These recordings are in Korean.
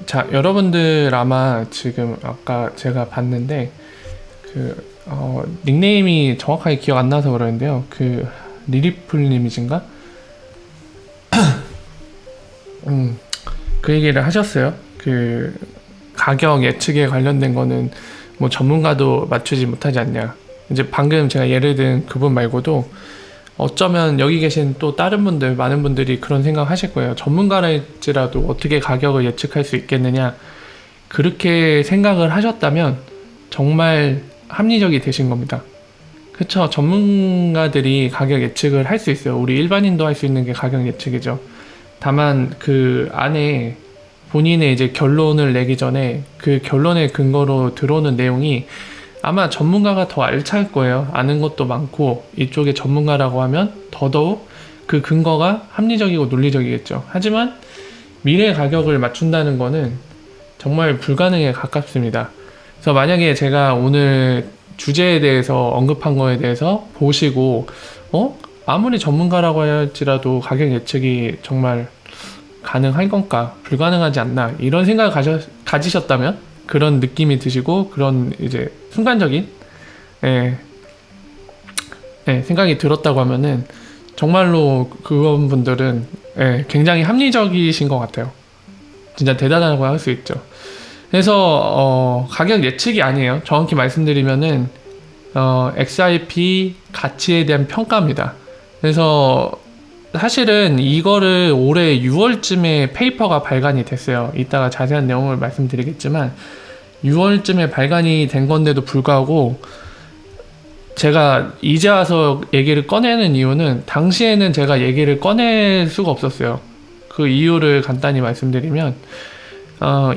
자, 여러분들 아마 지금 아까 제가 봤는데 닉네임이 정확하게 기억 안 나서 그러는데요. 리리풀님이신가? 그 얘기를 하셨어요. 가격 예측에 관련된 거는 뭐 전문가도 맞추지 못하지 않냐. 이제 방금 제가 예를 든 그분 말고도 어쩌면 여기 계신 또 다른 분들, 많은 분들이 그런 생각 하실 거예요. 전문가랄지라도 어떻게 가격을 예측할 수 있겠느냐. 그렇게 생각을 하셨다면 정말 합리적이 되신 겁니다. 그쵸? 전문가들이 가격 예측을 할 수 있어요. 우리 일반인도 할 수 있는 게 가격 예측이죠. 다만 그 안에 본인의 이제 결론을 내기 전에 그 결론의 근거로 들어오는 내용이 아마 전문가가 더 알차일 거예요. 아는 것도 많고 이쪽에 전문가라고 하면 더더욱 그 근거가 합리적이고 논리적이겠죠. 하지만 미래 가격을 맞춘다는 거는 정말 불가능에 가깝습니다. 그래서 만약에 제가 오늘 주제에 대해서 언급한 거에 대해서 보시고 아무리 전문가라고 할지라도 가격 예측이 정말 가능할 건가 불가능하지 않나 이런 생각을 가지셨다면 그런 느낌이 드시고 그런 이제 순간적인 생각이 들었다고 하면은 정말로 그런 분들은 굉장히 합리적이신 것 같아요. 진짜 대단하다고 할 수 있죠. 그래서 가격 예측이 아니에요. 정확히 말씀드리면은 XRP 가치에 대한 평가입니다. 그래서 사실은 이거를 올해 6월쯤에 페이퍼가 발간이 됐어요. 이따가 자세한 내용을 말씀드리겠지만 6월쯤에 발간이 된 건데도 불구하고 제가 이제 와서 얘기를 꺼내는 이유는 당시에는 제가 얘기를 꺼낼 수가 없었어요. 그 이유를 간단히 말씀드리면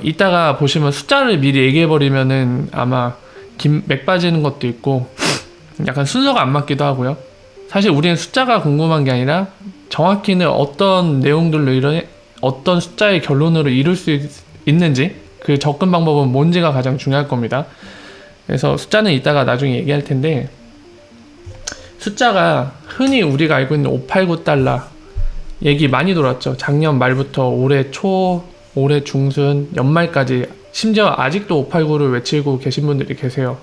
이따가 보시면 숫자를 미리 얘기해버리면은 아마 맥 빠지는 것도 있고 약간 순서가 안 맞기도 하고요. 사실 우리는 숫자가 궁금한 게 아니라 정확히는 어떤 내용들로 어떤 숫자의 결론으로 이룰 수 있는지 그 접근 방법은 뭔지가 가장 중요할 겁니다. 그래서 숫자는 이따가 나중에 얘기할 텐데 숫자가 흔히 우리가 알고 있는 589달러 얘기 많이 돌았죠. 작년 말부터 올해 초, 올해 중순, 연말까지 심지어 아직도 589를 외치고 계신 분들이 계세요.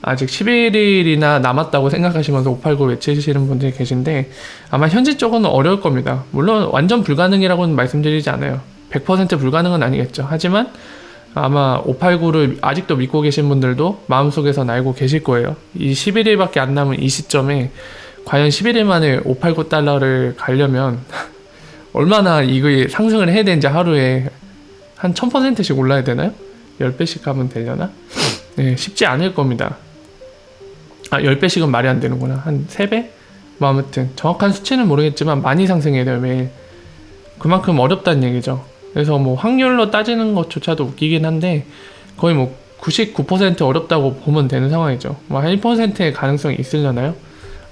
아직 11일이나 남았다고 생각하시면서 589 외치시는 분들이 계신데 아마 현실적으로는 어려울 겁니다. 물론 완전 불가능이라고는 말씀드리지 않아요. 100% 불가능은 아니겠죠. 하지만 아마 589를 아직도 믿고 계신 분들도 마음속에선 알고 계실 거예요. 이 11일밖에 안 남은 이 시점에 과연 11일 만에 589달러를 가려면 얼마나 이거 상승을 해야 되는지 하루에 한 1000%씩 올라야 되나요? 10배씩 가면 되려나? 네, 쉽지 않을 겁니다. 10배씩은 말이 안 되는구나. 한 3배? 뭐 아무튼 정확한 수치는 모르겠지만 많이 상승해야 돼요, 매일. 그만큼 어렵다는 얘기죠. 그래서 뭐 확률로 따지는 것조차도 웃기긴 한데 거의 뭐 99% 어렵다고 보면 되는 상황이죠. 뭐 한 1%의 가능성이 있으려나요?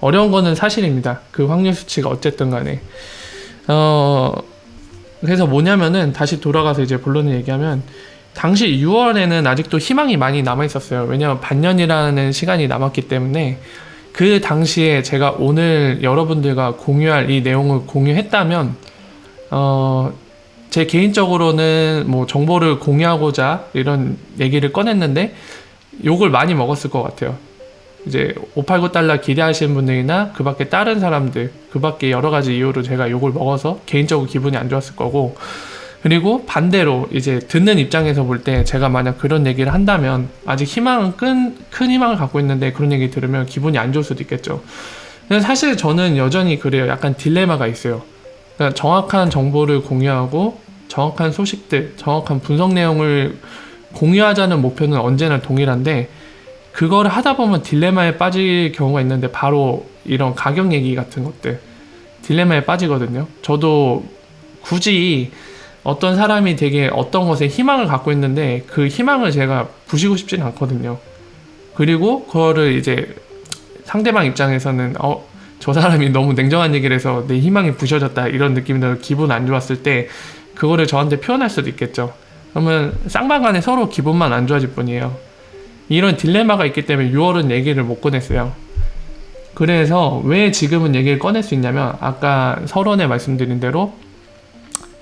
어려운 거는 사실입니다. 그 확률 수치가 어쨌든 간에. 그래서 뭐냐면은 다시 돌아가서 이제 본론을 얘기하면 당시 6월에는 아직도 희망이 많이 남아있었어요. 왜냐면 반년이라는 시간이 남았기 때문에 그 당시에 제가 오늘 여러분들과 공유할 이 내용을 공유했다면 제 개인적으로는 뭐 정보를 공유하고자 이런 얘기를 꺼냈는데 욕을 많이 먹었을 것 같아요. 이제 589달러 기대하시는 분들이나 그 밖에 다른 사람들, 그 밖에 여러 가지 이유로 제가 욕을 먹어서 개인적으로 기분이 안 좋았을 거고, 그리고 반대로 이제 듣는 입장에서 볼 때 제가 만약 그런 얘기를 한다면 아직 희망은 큰 희망을 갖고 있는데 그런 얘기 들으면 기분이 안 좋을 수도 있겠죠. 근데 사실 저는 여전히 그래요. 약간 딜레마가 있어요. 그러니까 정확한 정보를 공유하고 정확한 소식들, 정확한 분석 내용을 공유하자는 목표는 언제나 동일한데 그거를 하다 보면 딜레마에 빠질 경우가 있는데 바로 이런 가격 얘기 같은 것들 딜레마에 빠지거든요. 저도 굳이 어떤 사람이 되게 어떤 것에 희망을 갖고 있는데 그 희망을 제가 부시고 싶지는 않거든요. 그리고 그거를 이제 상대방 입장에서는 저 사람이 너무 냉정한 얘기를 해서 내 희망이 부셔졌다 이런 느낌이 들어 기분 안 좋았을 때 그거를 저한테 표현할 수도 있겠죠. 그러면 쌍방간에 서로 기분만 안 좋아질 뿐이에요. 이런 딜레마가 있기 때문에 6월은 얘기를 못 꺼냈어요. 그래서 왜 지금은 얘기를 꺼낼 수 있냐면 아까 서론에 말씀드린 대로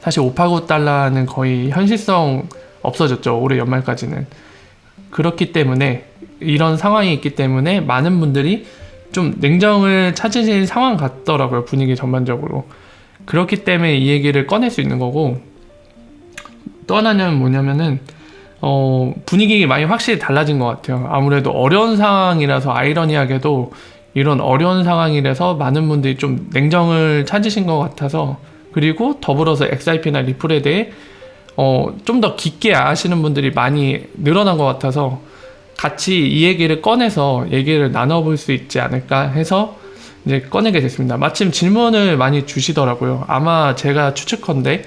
사실 589달러는 거의 현실성 없어졌죠. 올해 연말까지는. 그렇기 때문에 이런 상황이 있기 때문에 많은 분들이 좀 냉정을 찾으신 상황 같더라고요. 분위기 전반적으로. 그렇기 때문에 이 얘기를 꺼낼 수 있는 거고, 또 하나는 뭐냐면은 분위기 많이 확실히 달라진 것 같아요. 아무래도 어려운 상황이라서, 아이러니하게도 이런 어려운 상황이라서 많은 분들이 좀 냉정을 찾으신 것 같아서, 그리고 더불어서 XRP나 리플에 대해 좀 더 깊게 아시는 분들이 많이 늘어난 것 같아서 같이 이 얘기를 꺼내서 얘기를 나눠볼 수 있지 않을까 해서 이제 꺼내게 됐습니다. 마침 질문을 많이 주시더라고요. 아마 제가 추측컨대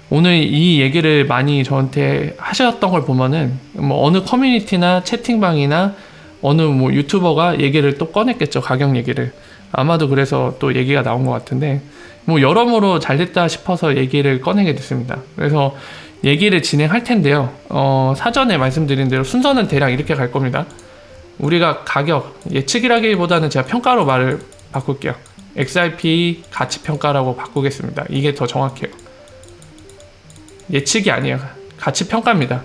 오늘 이 얘기를 많이 저한테 하셨던 걸 보면은 뭐 어느 커뮤니티나 채팅방이나 어느 뭐 유튜버가 얘기를 또 꺼냈겠죠. 가격 얘기를. 아마도 그래서 또 얘기가 나온 것 같은데, 뭐 여러모로 잘 됐다 싶어서 얘기를 꺼내게 됐습니다. 그래서 얘기를 진행할 텐데요. 사전에 말씀드린 대로 순서는 대략 이렇게 갈 겁니다. 우리가 가격 예측이라기보다는 제가 평가로 말을 바꿀게요. XRP 가치 평가라고 바꾸겠습니다. 이게 더 정확해요. 예측이 아니에요. 가치 평가입니다.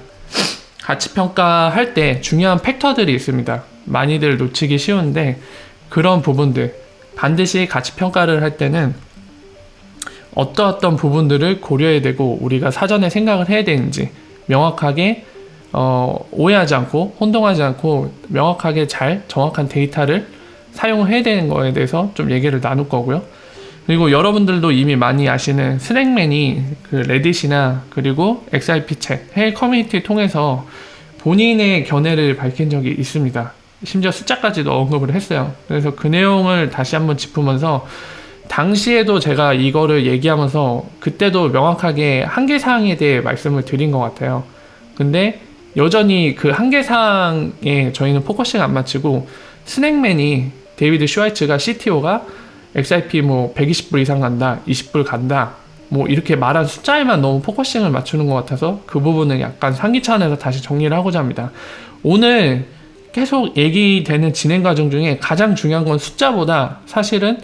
가치 평가할 때 중요한 팩터들이 있습니다. 많이들 놓치기 쉬운데, 그런 부분들 반드시 가치 평가를 할 때는 어떤 부분들을 고려해야 되고 우리가 사전에 생각을 해야 되는지 명확하게 오해하지 않고 혼동하지 않고 명확하게 잘 정확한 데이터를 사용해야 되는 거에 대해서 좀 얘기를 나눌 거고요. 그리고 여러분들도 이미 많이 아시는 스낵맨이 그 레딧이나 그리고 XRP 챗 해외 커뮤니티 통해서 본인의 견해를 밝힌 적이 있습니다. 심지어 숫자까지도 언급을 했어요. 그래서 그 내용을 다시 한번 짚으면서, 당시에도 제가 이거를 얘기하면서 그때도 명확하게 한계사항에 대해 말씀을 드린 것 같아요. 근데 여전히 그 한계사항에 저희는 포커싱 안 맞추고, 스낵맨이 데이비드 슈와이츠가 CTO가 XRP 뭐 120불 이상 간다, 20불 간다, 뭐 이렇게 말한 숫자에만 너무 포커싱을 맞추는 것 같아서 그 부분은 약간 상기 차원에서 다시 정리를 하고자 합니다. 오늘 계속 얘기되는 진행 과정 중에 가장 중요한 건 숫자보다 사실은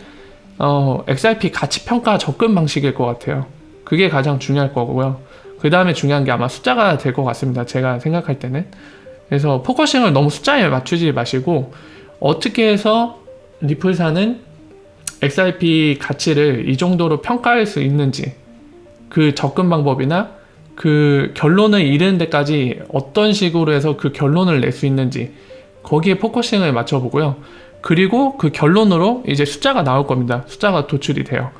XRP 가치 평가 접근 방식일 것 같아요. 그게 가장 중요할 거고요. 그 다음에 중요한 게 아마 숫자가 될 것 같습니다. 제가 생각할 때는. 그래서 포커싱을 너무 숫자에 맞추지 마시고, 어떻게 해서 리플사는 XRP 가치를 이 정도로 평가할 수 있는지, 그 접근 방법이나 그 결론을 이르는 데까지 어떤 식으로 해서 그 결론을 낼 수 있는지, 거기에 포커싱을 맞춰보고요. 그리고 그 결론으로 이제 숫자가 나올 겁니다. 숫자가 도출이 돼요.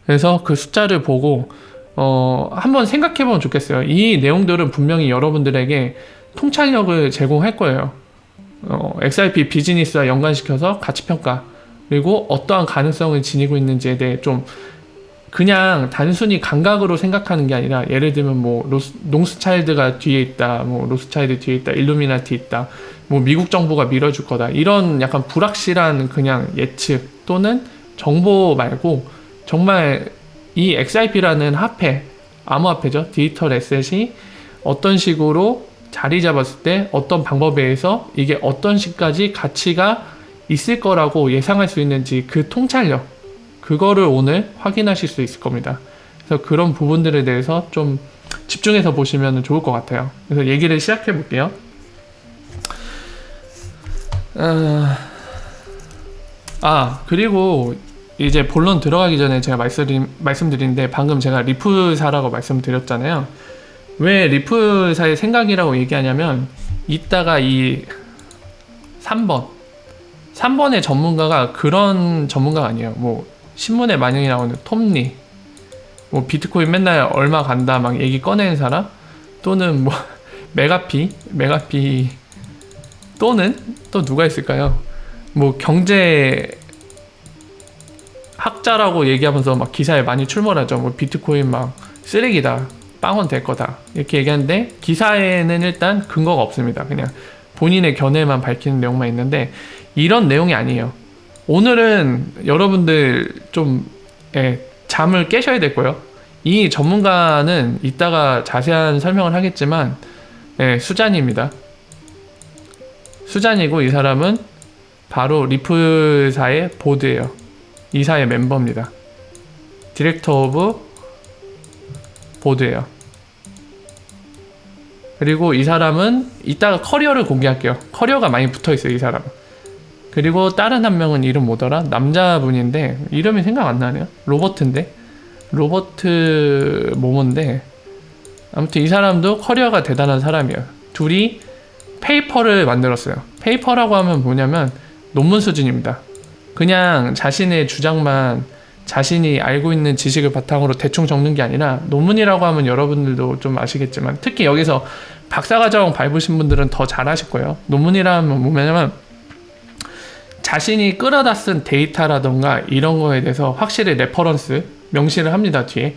그래서 그 숫자를 보고 한번 생각해보면 좋겠어요. 이 내용들은 분명히 여러분들에게 통찰력을 제공할 거예요. XRP 비즈니스와 연관시켜서 가치평가, 그리고 어떠한 가능성을 지니고 있는지에 대해 좀 그냥 단순히 감각으로 생각하는 게 아니라, 예를 들면 뭐 농스차일드가 뒤에 있다, 뭐 로스차일드 뒤에 있다, 일루미나티 있다, 뭐 미국 정부가 밀어줄 거다, 이런 약간 불확실한 그냥 예측 또는 정보 말고, 정말 이 XRP라는 화폐, 암호화폐죠, 디지털 에셋이 어떤 식으로 자리 잡았을 때 어떤 방법에 의해서 이게 어떤 식까지 가치가 있을 거라고 예상할 수 있는지, 그 통찰력, 그거를 오늘 확인하실 수 있을 겁니다. 그래서 그런 부분들에 대해서 좀 집중해서 보시면 좋을 것 같아요. 그래서 얘기를 시작해 볼게요. 그리고 이제 본론 들어가기 전에 제가 말씀드린데, 방금 제가 리플사라고 말씀드렸잖아요. 왜 리플사의 생각이라고 얘기하냐면, 이따가 이 3번의 전문가가 그런 전문가가 아니에요. 뭐 신문에 많이 나오는 톰리, 뭐 비트코인 맨날 얼마 간다 막 얘기 꺼내는 사람, 또는 뭐 메가피 또는 또 누가 있을까요? 뭐 경제 학자라고 얘기하면서 막 기사에 많이 출몰하죠. 뭐 비트코인 막 쓰레기다, 빵원 될 거다, 이렇게 얘기하는데 기사에는 일단 근거가 없습니다. 그냥 본인의 견해만 밝히는 내용만 있는데, 이런 내용이 아니에요. 오늘은 여러분들 좀 잠을 깨셔야 될 거예요. 이 전문가는 이따가 자세한 설명을 하겠지만 수잔입니다. 수잔이고, 이 사람은 바로 리플사의 보드예요. 이사의 멤버입니다. 디렉터 오브 보드예요. 그리고 이 사람은 이따가 커리어를 공개할게요. 커리어가 많이 붙어있어요, 이 사람은. 그리고 다른 한 명은 이름 뭐더라? 남자분인데 이름이 생각 안 나네요. 로버트인데 로버트 모모인데 아무튼 이 사람도 커리어가 대단한 사람이에요. 둘이 페이퍼를 만들었어요. 페이퍼라고 하면 뭐냐면 논문 수준입니다. 그냥 자신의 주장만 자신이 알고 있는 지식을 바탕으로 대충 적는 게 아니라 논문이라고 하면 여러분들도 좀 아시겠지만 특히 여기서 박사과정 밟으신 분들은 더 잘 아실 거예요. 논문이라 하면 뭐냐면 자신이 끌어다 쓴 데이터라던가 이런 거에 대해서 확실히 레퍼런스 명시를 합니다. 뒤에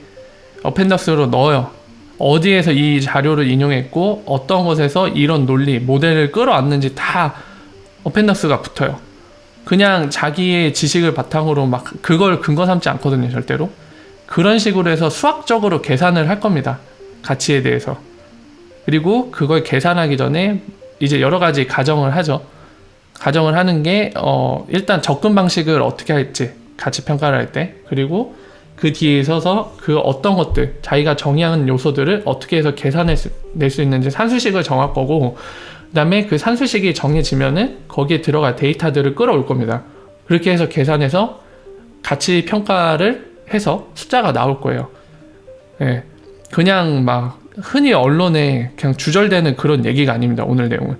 어펜덕스로 넣어요. 어디에서 이 자료를 인용했고 어떤 곳에서 이런 논리 모델을 끌어왔는지 다 어펜덕스가 붙어요. 그냥 자기의 지식을 바탕으로 막 그걸 근거 삼지 않거든요. 절대로. 그런 식으로 해서 수학적으로 계산을 할 겁니다. 가치에 대해서. 그리고 그걸 계산하기 전에 이제 여러 가지 가정을 하죠. 가정을 하는 게 일단 접근 방식을 어떻게 할지 가치 평가를 할 때, 그리고 그 뒤에 서서 그 어떤 것들 자기가 정의한 요소들을 어떻게 해서 계산낼 수 있는지 산수식을 정할 거고, 그 다음에 그 산수식이 정해지면은 거기에 들어갈 데이터들을 끌어올 겁니다. 그렇게 해서 계산해서 가치 평가를 해서 숫자가 나올 거예요. 예. 그냥 막 흔히 언론에 그냥 주절되는 그런 얘기가 아닙니다. 오늘 내용은.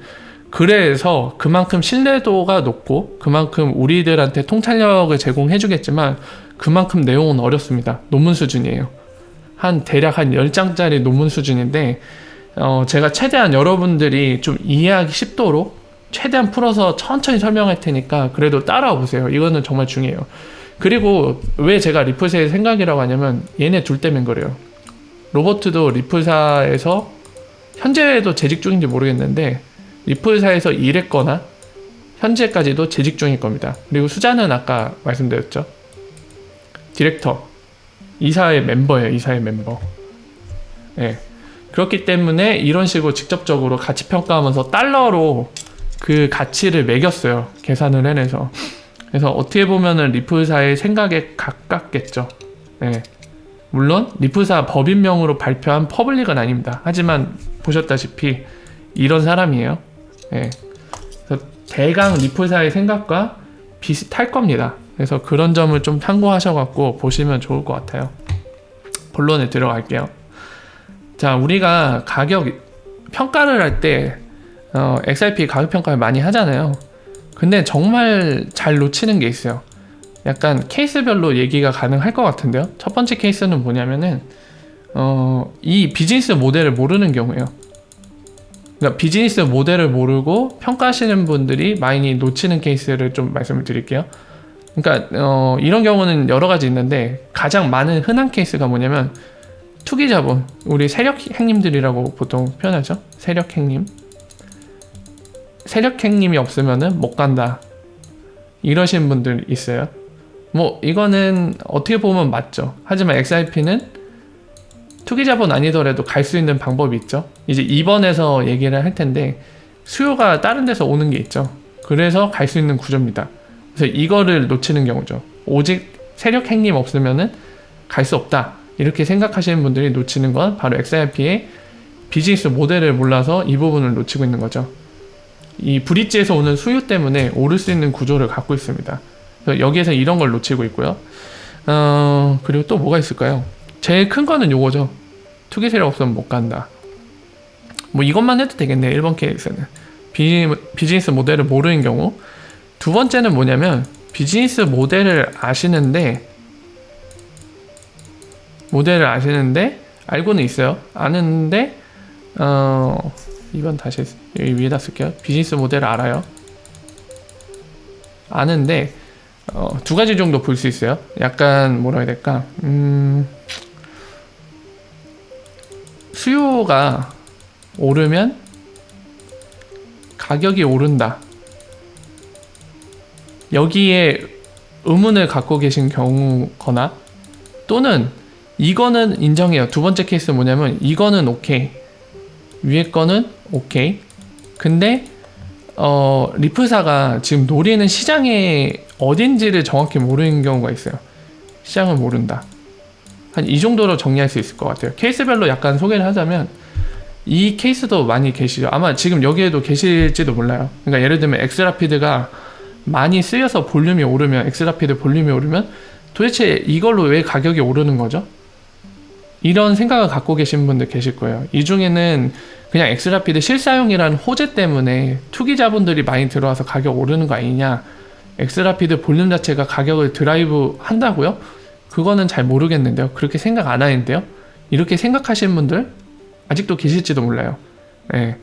그래서 그만큼 신뢰도가 높고 그만큼 우리들한테 통찰력을 제공해 주겠지만 그만큼 내용은 어렵습니다. 논문 수준이에요. 대략 한 10장짜리 논문 수준인데 제가 최대한 여러분들이 좀 이해하기 쉽도록 최대한 풀어서 천천히 설명할 테니까 그래도 따라와 보세요. 이거는 정말 중요해요. 그리고 왜 제가 리플사의 생각이라고 하냐면 얘네 둘 때문에 그래요. 로버트도 리플사에서 현재도 재직 중인지 모르겠는데 리플사에서 일했거나 현재까지도 재직 중일 겁니다. 그리고 수자는 아까 말씀드렸죠. 디렉터, 이사의 멤버예요. 이사의 멤버. 네. 그렇기 때문에 이런 식으로 직접적으로 가치 평가하면서 달러로 그 가치를 매겼어요. 계산을 해내서. 그래서 어떻게 보면은 리플사의 생각에 가깝겠죠. 네. 물론 리플사 법인명으로 발표한 퍼블릭은 아닙니다. 하지만 보셨다시피 이런 사람이에요. 네. 그래서 대강 리플사의 생각과 비슷할 겁니다. 그래서 그런 점을 좀 참고하셔갖고 보시면 좋을 것 같아요. 본론에 들어갈게요. 자, 우리가 가격 평가를 할 때 XRP 가격 평가를 많이 하잖아요. 근데 정말 잘 놓치는 게 있어요. 약간 케이스별로 얘기가 가능할 것 같은데요. 첫 번째 케이스는 뭐냐면은 이 비즈니스 모델을 모르는 경우예요. 그러니까 비즈니스 모델을 모르고 평가하시는 분들이 많이 놓치는 케이스를 좀 말씀을 드릴게요. 그러니까 이런 경우는 여러 가지 있는데 가장 많은 흔한 케이스가 뭐냐면 투기자본, 우리 세력행님들이라고 보통 표현하죠. 세력행님. 세력행님이 없으면은 못 간다. 이러신 분들 있어요. 뭐 이거는 어떻게 보면 맞죠. 하지만 XRP는 투기자본 아니더라도 갈 수 있는 방법이 있죠. 이제 2번에서 얘기를 할 텐데 수요가 다른 데서 오는 게 있죠. 그래서 갈 수 있는 구조입니다. 그래서 이거를 놓치는 경우죠. 오직 세력행님 없으면은 갈 수 없다. 이렇게 생각하시는 분들이 놓치는 건 바로 XRP의 비즈니스 모델을 몰라서 이 부분을 놓치고 있는 거죠. 이 브릿지에서 오는 수요 때문에 오를 수 있는 구조를 갖고 있습니다. 그래서 여기에서 이런 걸 놓치고 있고요. 그리고 또 뭐가 있을까요? 제일 큰 거는 요거죠. 투기 세력 없으면 못 간다. 뭐 이것만 해도 되겠네. 1번 케이스는. 비즈니스 모델을 모르는 경우. 두 번째는 뭐냐면 비즈니스 모델을 아시는데 알고는 있어요. 아는데 2번 다시 여기 위에다 쓸게요. 비즈니스 모델을 알아요. 아는데 두 가지 정도 볼 수 있어요. 약간 뭐라 해야 될까? 수요가 오르면 가격이 오른다. 여기에 의문을 갖고 계신 경우거나 또는 이거는 인정해요. 두 번째 케이스 뭐냐면 이거는 오케이. 위에 거는 오케이. 근데 리플사가 지금 노리는 시장의 어딘지를 정확히 모르는 경우가 있어요. 시장을 모른다. 한 이 정도로 정리할 수 있을 것 같아요. 케이스별로 약간 소개를 하자면 이 케이스도 많이 계시죠. 아마 지금 여기에도 계실지도 몰라요. 그러니까 예를 들면 엑스라피드가 많이 쓰여서 볼륨이 오르면, 엑스라피드 볼륨이 오르면 도대체 이걸로 왜 가격이 오르는 거죠? 이런 생각을 갖고 계신 분들 계실 거예요. 이 중에는 그냥 엑스라피드 실사용이라는 호재 때문에 투기자분들이 많이 들어와서 가격 오르는 거 아니냐, 엑스라피드 볼륨 자체가 가격을 드라이브 한다고요? 그거는 잘 모르겠는데요. 그렇게 생각 안 하는데요. 이렇게 생각하시는 분들 아직도 계실지도 몰라요. 네.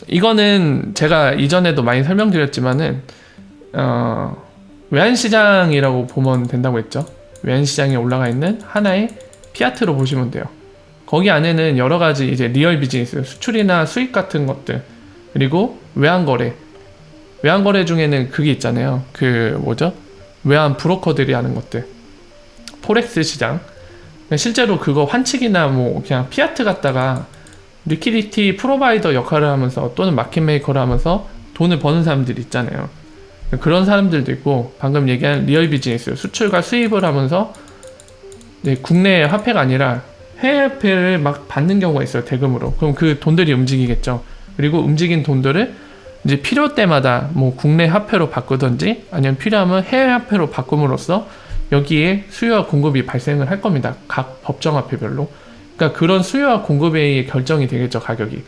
이거는 제가 이전에도 많이 설명드렸지만은 외환시장이라고 보면 된다고 했죠. 외환시장에 올라가 있는 하나의 피아트로 보시면 돼요. 거기 안에는 여러 가지 이제 리얼 비즈니스, 수출이나 수익 같은 것들, 그리고 외환거래 중에는 그게 있잖아요. 그 뭐죠? 외환 브로커들이 하는 것들, 포렉스 시장. 실제로 그거 환칙이나 뭐 그냥 피아트 갖다가 리퀴디티 프로바이더 역할을 하면서 또는 마켓 메이커를 하면서 돈을 버는 사람들이 있잖아요. 그런 사람들도 있고, 방금 얘기한 리얼 비즈니스, 수출과 수입을 하면서 국내 화폐가 아니라 해외 화폐를 막 받는 경우가 있어요, 대금으로. 그럼 그 돈들이 움직이겠죠. 그리고 움직인 돈들을 이제 필요 때마다 뭐 국내 화폐로 바꾸든지 아니면 필요하면 해외 화폐로 바꿈으로써 여기에 수요와 공급이 발생을 할 겁니다. 각 법정화폐별로. 그러니까 그런 수요와 공급에 의해 결정이 되겠죠, 가격이.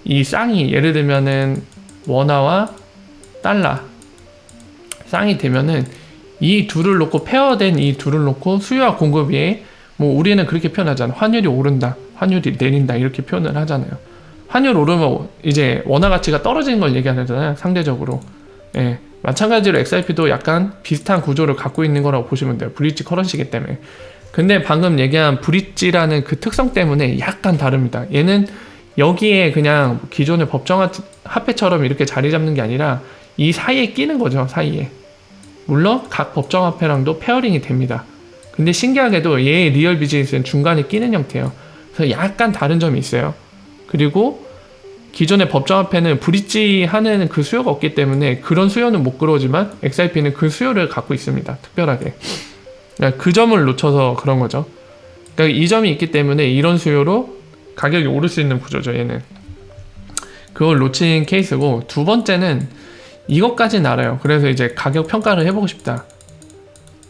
이 쌍이 예를 들면은 원화와 달러 쌍이 되면은 이 둘을 놓고, 페어된 이 둘을 놓고 수요와 공급에 의해, 뭐 우리는 그렇게 표현하잖아. 환율이 오른다, 환율이 내린다, 이렇게 표현을 하잖아요. 환율 오르면 이제 원화 가치가 떨어지는 걸 얘기하잖아요, 상대적으로. 예. 마찬가지로 XRP도 약간 비슷한 구조를 갖고 있는 거라고 보시면 돼요. 브릿지 커런시이기 때문에. 근데 방금 얘기한 브릿지라는 그 특성 때문에 약간 다릅니다. 얘는 여기에 그냥 기존의 법정 화폐처럼 이렇게 자리 잡는 게 아니라 이 사이에 끼는 거죠, 사이에. 물론 각 법정 화폐랑도 페어링이 됩니다. 근데 신기하게도 얘의 리얼 비즈니스는 중간에 끼는 형태예요. 그래서 약간 다른 점이 있어요. 그리고 기존의 법정화폐는 브릿지 하는 그 수요가 없기 때문에 그런 수요는 못 끌어오지만 XRP는 그 수요를 갖고 있습니다, 특별하게. 그러니까 그 점을 놓쳐서 그런 거죠. 그러니까 이 점이 있기 때문에 이런 수요로 가격이 오를 수 있는 구조죠, 얘는. 그걸 놓친 케이스고, 두 번째는 이것까지는 알아요. 그래서 이제 가격 평가를 해보고 싶다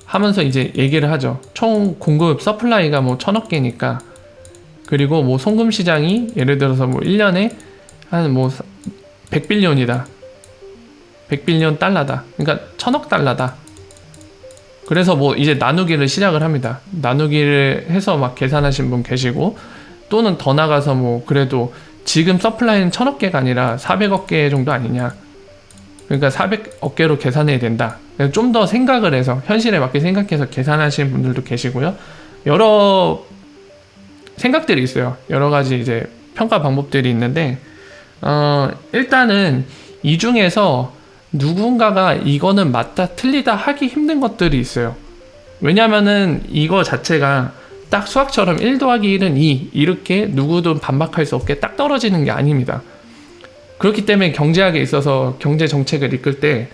하면서 이제 얘기를 하죠. 총 공급 서플라이가 뭐 1000억 개니까, 그리고 뭐 송금 시장이 예를 들어서 뭐 1년에 한 뭐 100빌리언이다. 100빌리언 달러다. 그러니까 1000억 달러다. 그래서 뭐 이제 나누기를 시작을 합니다. 나누기를 해서 막 계산하신 분 계시고, 또는 더 나가서 뭐 그래도 지금 서플라이는 1000억 개가 아니라 400억 개 정도 아니냐. 그러니까 400억 개로 계산해야 된다. 좀 더 생각을 해서, 현실에 맞게 생각해서 계산하시는 분들도 계시고요. 여러 생각들이 있어요. 여러 가지 이제 평가 방법들이 있는데, 일단은 이 중에서 누군가가 이거는 맞다 틀리다 하기 힘든 것들이 있어요. 왜냐면은 이거 자체가 딱 수학처럼 1 더하기 1은 2 이렇게 누구도 반박할 수 없게 딱 떨어지는 게 아닙니다. 그렇기 때문에 경제학에 있어서 경제 정책을 이끌 때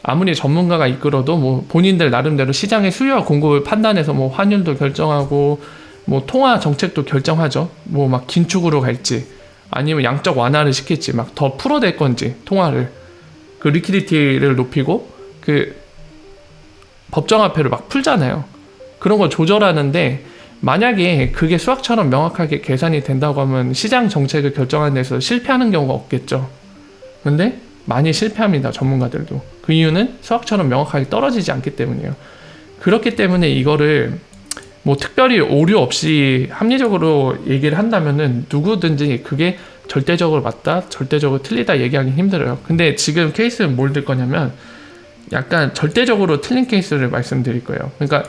아무리 전문가가 이끌어도 뭐 본인들 나름대로 시장의 수요와 공급을 판단해서 뭐 환율도 결정하고 뭐 통화 정책도 결정하죠. 뭐 막 긴축으로 갈지 아니면 양적 완화를 시킬지, 막 더 풀어댈 건지, 통화를 그 리퀴디티를 높이고 그 법정화폐를 막 풀잖아요. 그런 걸 조절하는데, 만약에 그게 수학처럼 명확하게 계산이 된다고 하면 시장 정책을 결정하는 데서 실패하는 경우가 없겠죠. 근데 많이 실패합니다, 전문가들도. 그 이유는 수학처럼 명확하게 떨어지지 않기 때문이에요. 그렇기 때문에 이거를 뭐 특별히 오류 없이 합리적으로 얘기를 한다면은 누구든지 그게 절대적으로 맞다, 절대적으로 틀리다 얘기하기 힘들어요. 근데 지금 케이스는 뭘 들 거냐면 약간 절대적으로 틀린 케이스를 말씀드릴 거예요. 그러니까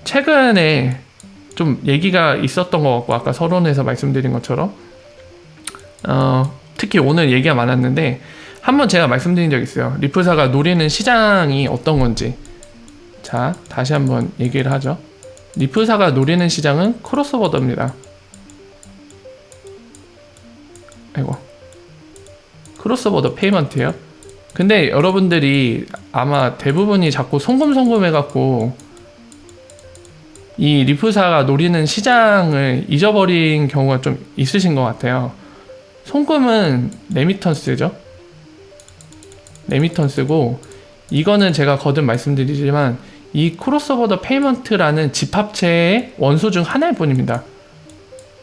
최근에 좀 얘기가 있었던 것 같고, 아까 서론에서 말씀드린 것처럼 특히 오늘 얘기가 많았는데, 한번 제가 말씀드린 적 있어요. 리플사가 노리는 시장이 어떤 건지. 자, 다시 한번 얘기를 하죠. 리플사가 노리는 시장은 크로스보더입니다. 아이고, 크로스보더 페이먼트예요. 근데 여러분들이 아마 대부분이 자꾸 송금 해갖고 이 리프사가 노리는 시장을 잊어버린 경우가 좀 있으신 것 같아요. 송금은 레미턴스죠. 레미턴스고, 이거는 제가 거듭 말씀드리지만 이 크로스보더 페이먼트라는 집합체의 원소 중 하나일 뿐입니다.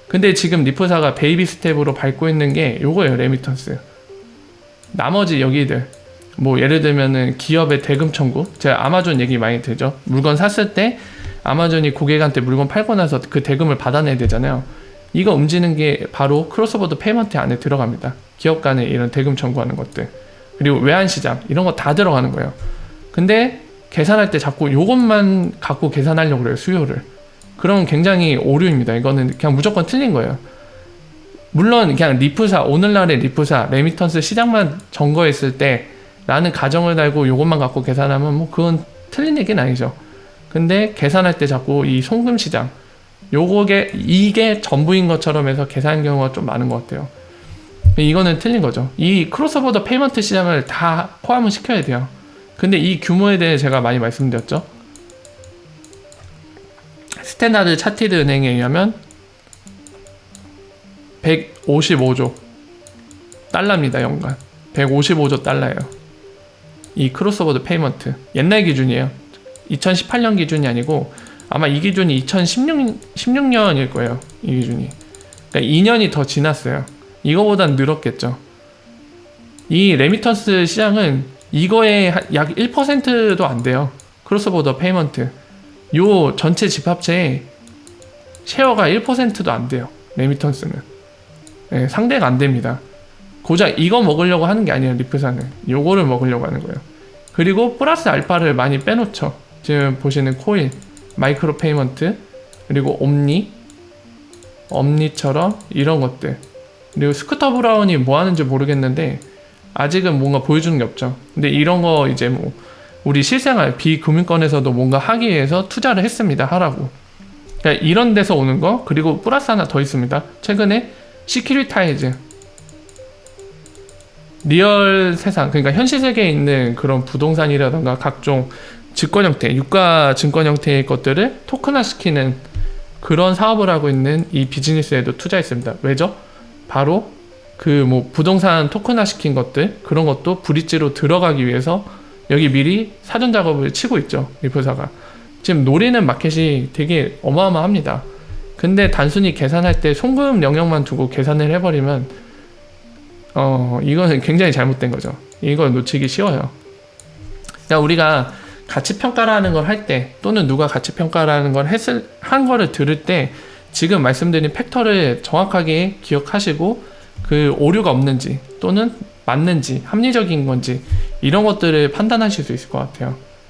근데 지금 리프사가 베이비 스텝으로 밟고 있는 게 요거예요. 레미턴스. 나머지 여기들, 뭐 예를 들면은 기업의 대금 청구, 제가 아마존 얘기 많이 들죠. 물건 샀을 때 아마존이 고객한테 물건 팔고 나서 그 대금을 받아내야 되잖아요. 이거 움직이는 게 바로 크로스보더 페이먼트 안에 들어갑니다. 기업 간에 이런 대금 청구하는 것들, 그리고 외환시장 이런 거 다 들어가는 거예요. 근데 계산할 때 자꾸 요것만 갖고 계산하려고 그래요. 수요를. 그러면 굉장히 오류입니다. 이거는 그냥 무조건 틀린 거예요. 물론 그냥 리프사, 오늘날의 리프사 레미턴스 시장만 점거했을 때 라는 가정을 달고 요것만 갖고 계산하면 뭐 그건 틀린 얘기는 아니죠. 근데 계산할 때 자꾸 이 송금 시장, 이게 전부인 것처럼 해서 계산하는 경우가 좀 많은 것 같아요. 이거는 틀린 거죠. 이 크로스보더 페이먼트 시장을 다 포함을 시켜야 돼요. 근데 이 규모에 대해 제가 많이 말씀드렸죠. 스탠다드 차티드 은행에 의하면 155조 달러입니다. 연간 155조 달러예요. 이 크로스보더 페이먼트 옛날 기준이에요. 2018년 기준이 아니고 아마 이 기준이 2016년일 거예요. 이 기준이. 그러니까 2년이 더 지났어요. 이거보단 늘었겠죠. 이 레미턴스 시장은 이거의 약 1%도 안 돼요. 크로스보더 페이먼트. 요 전체 집합체의 쉐어가 1%도 안 돼요. 레미턴스는. 네, 상대가 안 됩니다. 고작 이거 먹으려고 하는 게 아니에요. 리프사는. 요거를 먹으려고 하는 거예요. 그리고 플러스 알파를 많이 빼놓죠. 지금 보시는 코일, 마이크로 페이먼트, 그리고 옴니처럼 이런 것들. 그리고 스쿠터 브라운이 뭐 하는지 모르겠는데 아직은 뭔가 보여주는 게 없죠. 근데 이런 거 이제 뭐 우리 실생활 비금융권에서도 뭔가 하기 위해서 투자를 했습니다. 하라고. 그러니까 이런 데서 오는 거. 그리고 플러스 하나 더 있습니다. 최근에 시큐리타이즈, 리얼 세상, 그러니까 현실 세계에 있는 그런 부동산이라던가 각종 증권 형태, 유가 증권 형태의 것들을 토큰화 시키는 그런 사업을 하고 있는 이 비즈니스에도 투자했습니다. 왜죠? 바로 그 뭐 부동산 토큰화 시킨 것들, 그런 것도 브릿지로 들어가기 위해서 여기 미리 사전 작업을 치고 있죠. 리프사가. 지금 노리는 마켓이 되게 어마어마합니다. 근데 단순히 계산할 때 송금 영역만 두고 계산을 해버리면 이거는 굉장히 잘못된 거죠. 이걸 놓치기 쉬워요. 그러니까 우리가 가치평가라는 걸 할 때, 또는 누가 가치평가라는 걸 한 거를 들을 때 지금 말씀드린 팩터를 정확하게 기억하시고 그 오류가 없는지 또는 맞는지 합리적인 건지 이런 것들을 판단하실 수 있을 것 같아요.